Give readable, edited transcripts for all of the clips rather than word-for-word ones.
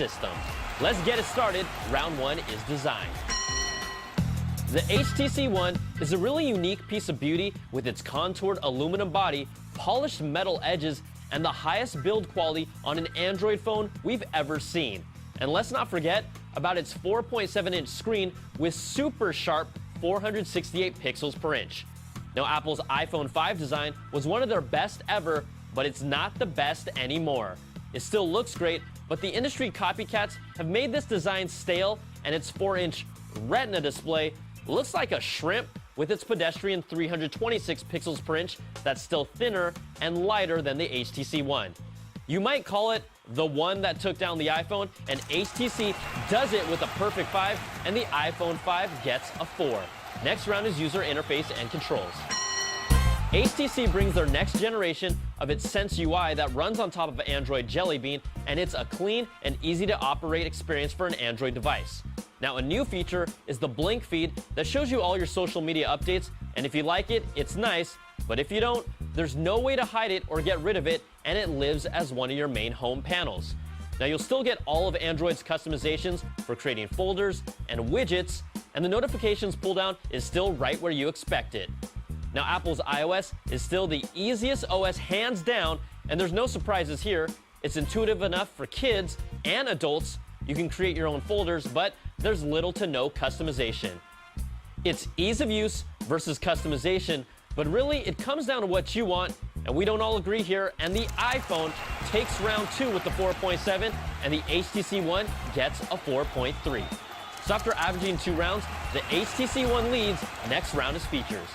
system. Let's get it started. Round 1 is design. The HTC One is a really unique piece of beauty with its contoured aluminum body, polished metal edges, and the highest build quality on an Android phone we've ever seen. And let's not forget about its 4.7-inch screen with super sharp 468 pixels per inch. Now, Apple's iPhone 5 design was one of their best ever, but it's not the best anymore. It still looks great, but the industry copycats have made this design stale, and its 4-inch Retina display looks like a shrimp with its pedestrian 326 pixels per inch that's still thinner and lighter than the HTC One. You might call it the one that took down the iPhone, and HTC does it with a perfect 5, and the iPhone 5 gets a 4. Next round is user interface and controls. HTC brings their next generation of its Sense UI that runs on top of Android Jelly Bean, and it's a clean and easy to operate experience for an Android device. Now, a new feature is the Blink feed that shows you all your social media updates, and if you like it, it's nice, but if you don't, there's no way to hide it or get rid of it, and it lives as one of your main home panels. Now, you'll still get all of Android's customizations for creating folders and widgets, and the notifications pull-down is still right where you expect it. Now, Apple's iOS is still the easiest OS hands down, and there's no surprises here. It's intuitive enough for kids and adults. You can create your own folders, but there's little to no customization. It's ease of use versus customization, but really it comes down to what you want, and we don't all agree here, and the iPhone takes round 2 with the 4.7, and the HTC One gets a 4.3. So after averaging 2 rounds, the HTC One leads. Next round is features.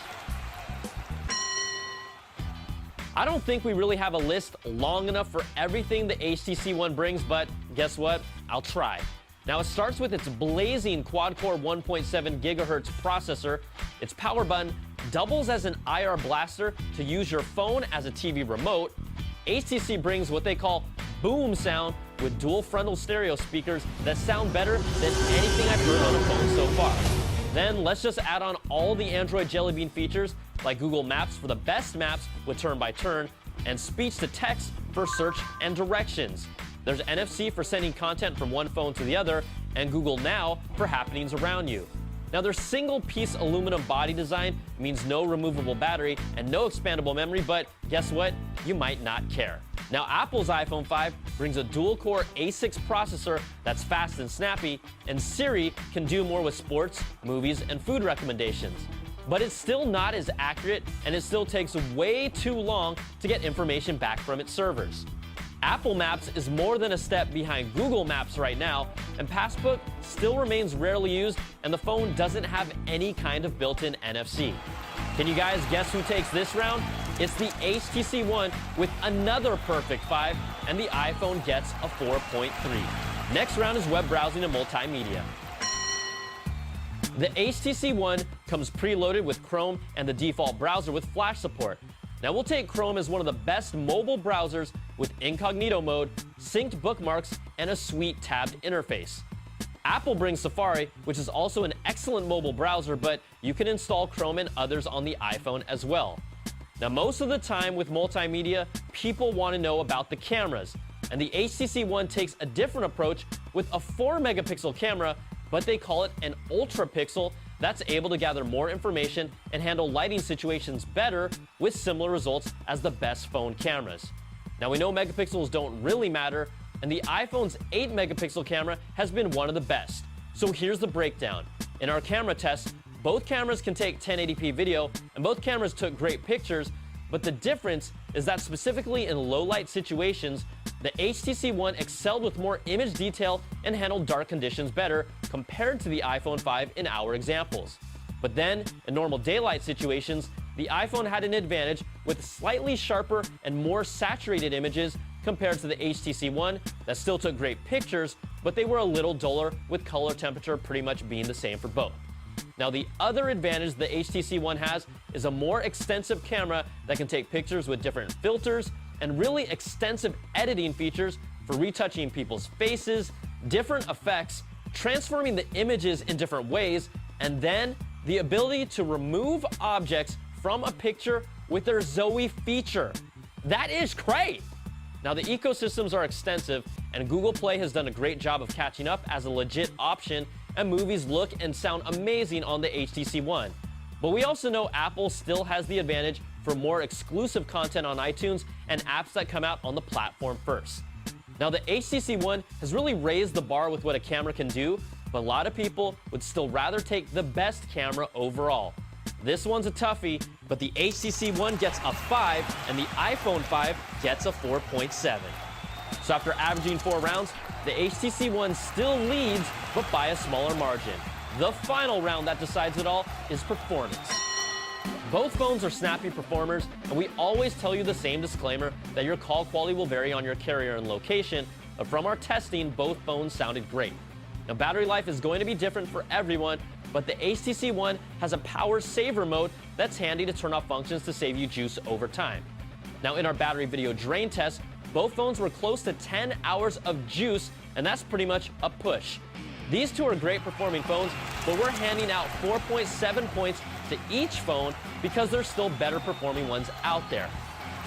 I don't think we really have a list long enough for everything the HTC One brings, but guess what? I'll try. Now, it starts with its blazing quad-core 1.7 gigahertz processor. Its power button doubles as an IR blaster to use your phone as a TV remote. HTC brings what they call boom sound with dual frontal stereo speakers that sound better than anything I've heard on a phone so far. Then let's just add on all the Android Jelly Bean features like Google Maps for the best maps with turn-by-turn, and speech-to-text for search and directions. There's NFC for sending content from one phone to the other, and Google Now for happenings around you. Now, their single-piece aluminum body design means no removable battery and no expandable memory, but guess what? You might not care. Now, Apple's iPhone 5 brings a dual-core A6 processor that's fast and snappy, and Siri can do more with sports, movies, and food recommendations. But it's still not as accurate, and it still takes way too long to get information back from its servers. Apple Maps is more than a step behind Google Maps right now, and Passbook still remains rarely used, and the phone doesn't have any kind of built-in NFC. Can you guys guess who takes this round? It's the HTC One with another perfect 5, and the iPhone gets a 4.3. Next round is web browsing and multimedia. The HTC One comes preloaded with Chrome and the default browser with Flash support. Now, we'll take Chrome as one of the best mobile browsers with incognito mode, synced bookmarks, and a sweet tabbed interface. Apple brings Safari, which is also an excellent mobile browser, but you can install Chrome and others on the iPhone as well. Now, most of the time with multimedia, people want to know about the cameras, and the HTC One takes a different approach with a 4-megapixel camera, but they call it an ultra pixel that's able to gather more information and handle lighting situations better with similar results as the best phone cameras. Now, we know megapixels don't really matter, and the iPhone's 8-megapixel camera has been one of the best. So here's the breakdown. In our camera test, both cameras can take 1080p video, and both cameras took great pictures, but the difference is that specifically in low-light situations, the HTC One excelled with more image detail and handled dark conditions better compared to the iPhone 5 in our examples. But then, in normal daylight situations, the iPhone had an advantage with slightly sharper and more saturated images compared to the HTC One that still took great pictures, but they were a little duller with color temperature pretty much being the same for both. Now, the other advantage the HTC One has is a more extensive camera that can take pictures with different filters and really extensive editing features for retouching people's faces, different effects, transforming the images in different ways, and then the ability to remove objects from a picture with their Zoe feature. That is great! Now, the ecosystems are extensive, and Google Play has done a great job of catching up as a legit option, and movies look and sound amazing on the HTC One. But we also know Apple still has the advantage for more exclusive content on iTunes and apps that come out on the platform first. Now, the HTC One has really raised the bar with what a camera can do, but a lot of people would still rather take the best camera overall. This one's a toughie, but the HTC One gets a 5 and the iPhone 5 gets a 4.7. So after averaging 4 rounds, the HTC One still leads, but by a smaller margin. The final round that decides it all is performance. Both phones are snappy performers, and we always tell you the same disclaimer that your call quality will vary on your carrier and location, but from our testing, both phones sounded great. Now, battery life is going to be different for everyone, but the HTC One has a power saver mode that's handy to turn off functions to save you juice over time. Now, in our battery video drain test, both phones were close to 10 hours of juice, and that's pretty much a push. These two are great performing phones, but we're handing out 4.7 points to each phone because there's still better performing ones out there.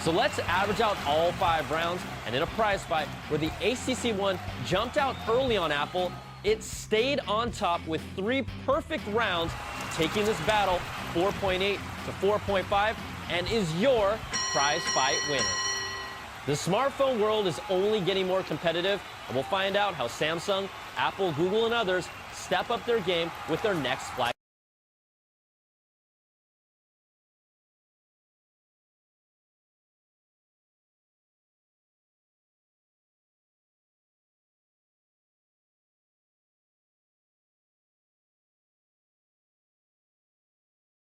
So let's average out all 5 rounds, and in a prize fight where the HTC One jumped out early on Apple, it stayed on top with 3 perfect rounds, taking this battle 4.8 to 4.5, and is your prize fight winner. The smartphone world is only getting more competitive, and we'll find out how Samsung, Apple, Google, and others step up their game with their next flagship.